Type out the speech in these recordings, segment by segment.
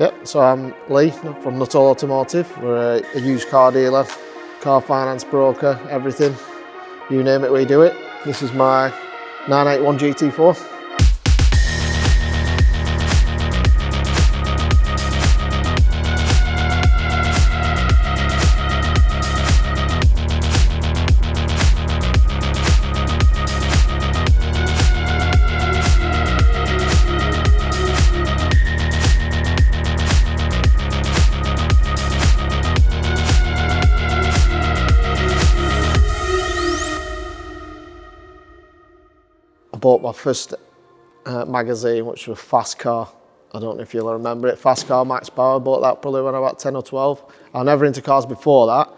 Yep, so I'm Lee from Nuttall Automotive. We're a used car dealer, car finance broker, everything. You name it, we do it. This is my 981 GT4. I bought my first magazine, which was Fast Car. I don't know if you'll remember it. Fast Car Max Power. I bought that probably when I was about 10 or 12. I was never into cars before that.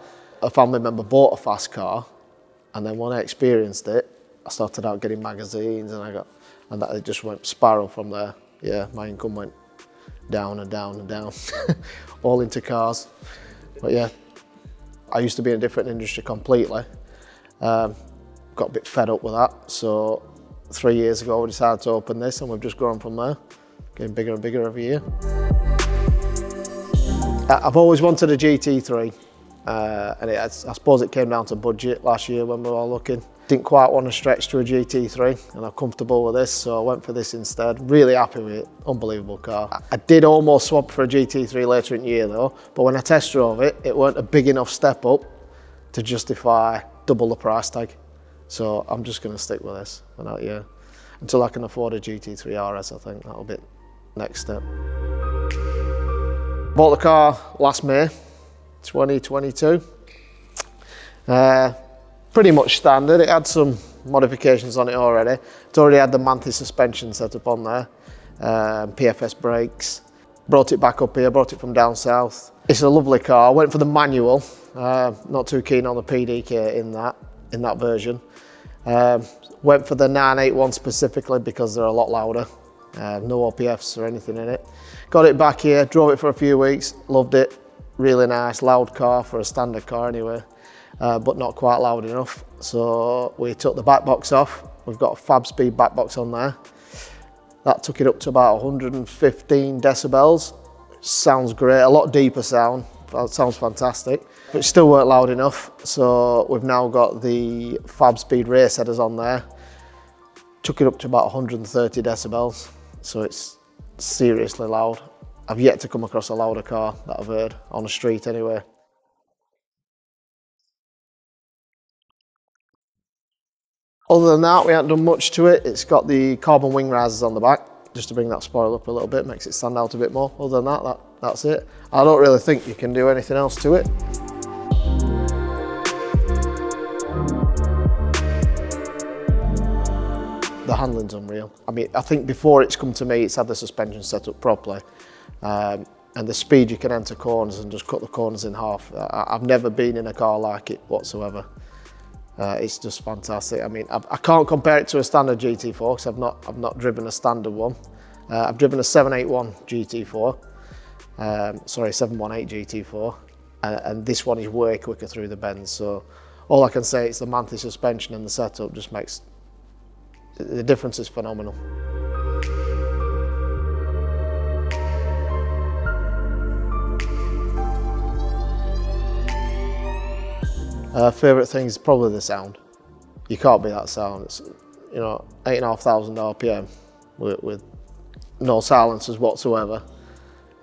A family member bought a fast car, and then when I experienced it, I started out getting magazines, and that it just went spiral from there. Yeah, my income went down and down and down, all into cars. But yeah, I used to be in a different industry completely. Got a bit fed up with that, so 3 years ago we decided to open this, and we've just grown from there, getting bigger and bigger every year. I've always wanted a GT3, and I suppose it came down to budget last year when we were all looking. Didn't quite want to stretch to a GT3, and I'm comfortable with this, so I went for this instead. Really happy with it, unbelievable car. I did almost swap for a GT3 later in the year though, but when I test drove it, it weren't a big enough step up to justify double the price tag. So I'm just going to stick with this for that year until I can afford a GT3 RS. I think that'll be next step. Bought the car last May 2022. Pretty much standard. It had some modifications on it already. It already had the Manthey suspension set up on there, PFS brakes. Brought it back up here, brought it from down south. It's a lovely car. I went for the manual. Not too keen on the PDK in that version. Went for the 981 specifically because they're a lot louder. No OPFs or anything in it. Got it back here, drove it for a few weeks, loved it. Really nice, loud car for a standard car anyway, but not quite loud enough. So we took the back box off. We've got a Fab Speed back box on there. That took it up to about 115 decibels. Sounds great, a lot deeper sound. That sounds fantastic, but it still weren't loud enough. So we've now got the Fab Speed race headers on there. Took it up to about 130 decibels. So it's seriously loud. I've yet to come across a louder car that I've heard on the street anyway. Other than that, we haven't done much to it. It's got the carbon wing risers on the back, just to bring that spoil up a little bit, makes it stand out a bit more. Other than that, that's it. I don't really think you can do anything else to it. The handling's unreal. I mean, I think before it's come to me, it's had the suspension set up properly. And the speed you can enter corners and just cut the corners in half. I've never been in a car like it whatsoever. It's just fantastic. I mean, I can't compare it to a standard GT4 because I've not driven a standard one. I've driven a 781 GT4, sorry, 718 GT4, and this one is way quicker through the bends. So all I can say is the Manthey suspension and the setup just makes, the difference is phenomenal. Favourite thing is probably the sound. You can't beat that sound. It's, you know, 8,500 RPM with no silencers whatsoever.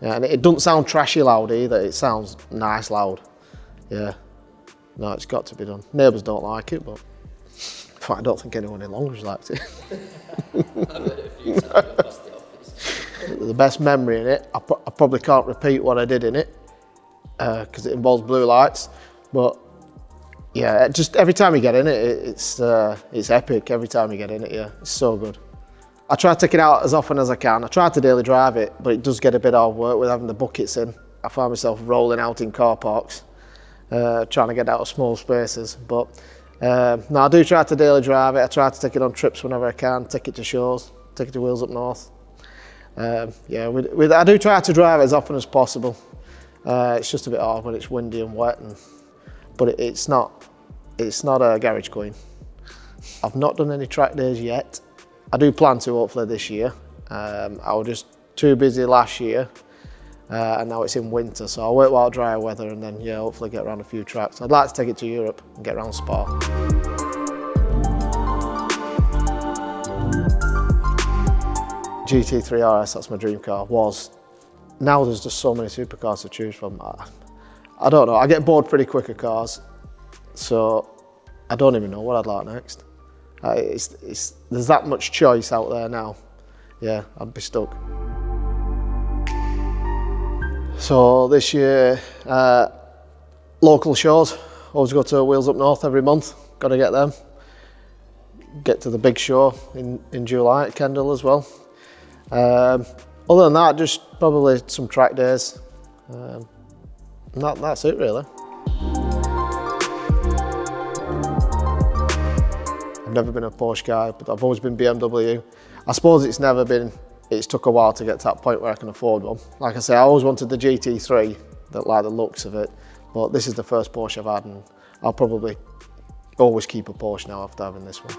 Yeah, and it doesn't sound trashy loud either. It sounds nice loud. Yeah, no, it's got to be done. Neighbours don't like it, but in fact, I don't think anyone in Longridge likes it. I've heard it a few times past the office. The best memory in it, I probably can't repeat what I did in it because it involves blue lights, but yeah, just every time you get in it, it's epic. Every time you get in it, yeah, it's so good. I try to take it out as often as I can. I try to daily drive it, but it does get a bit hard work with having the buckets in. I find myself rolling out in car parks, trying to get out of small spaces. But no, I do try to daily drive it. I try to take it on trips whenever I can, take it to shows, take it to Wheels Up North. Yeah, I do try to drive it as often as possible. It's just a bit hard when it's windy and wet, but it's not a garage queen. I've not done any track days yet. I do plan to hopefully this year. I was just too busy last year and now it's in winter, so I'll wait while drier weather and then yeah, hopefully get around a few tracks. I'd like to take it to Europe and get around Spa. GT3 RS, that's my dream car, was. Now there's just so many supercars to choose from. I don't know, I get bored pretty quick of cars, so I don't even know what I'd like next. There's that much choice out there now. Yeah, I'd be stuck. So this year, local shows. Always go to Wheels Up North every month. Got to get them. Get to the big show in July at Kendal as well. Other than that, just probably some track days. That's it really. I've never been a Porsche guy, but I've always been BMW. I suppose it's took a while to get to that point where I can afford one. Like I say, I always wanted the GT3, like the looks of it, but this is the first Porsche I've had, and I'll probably always keep a Porsche now after having this one.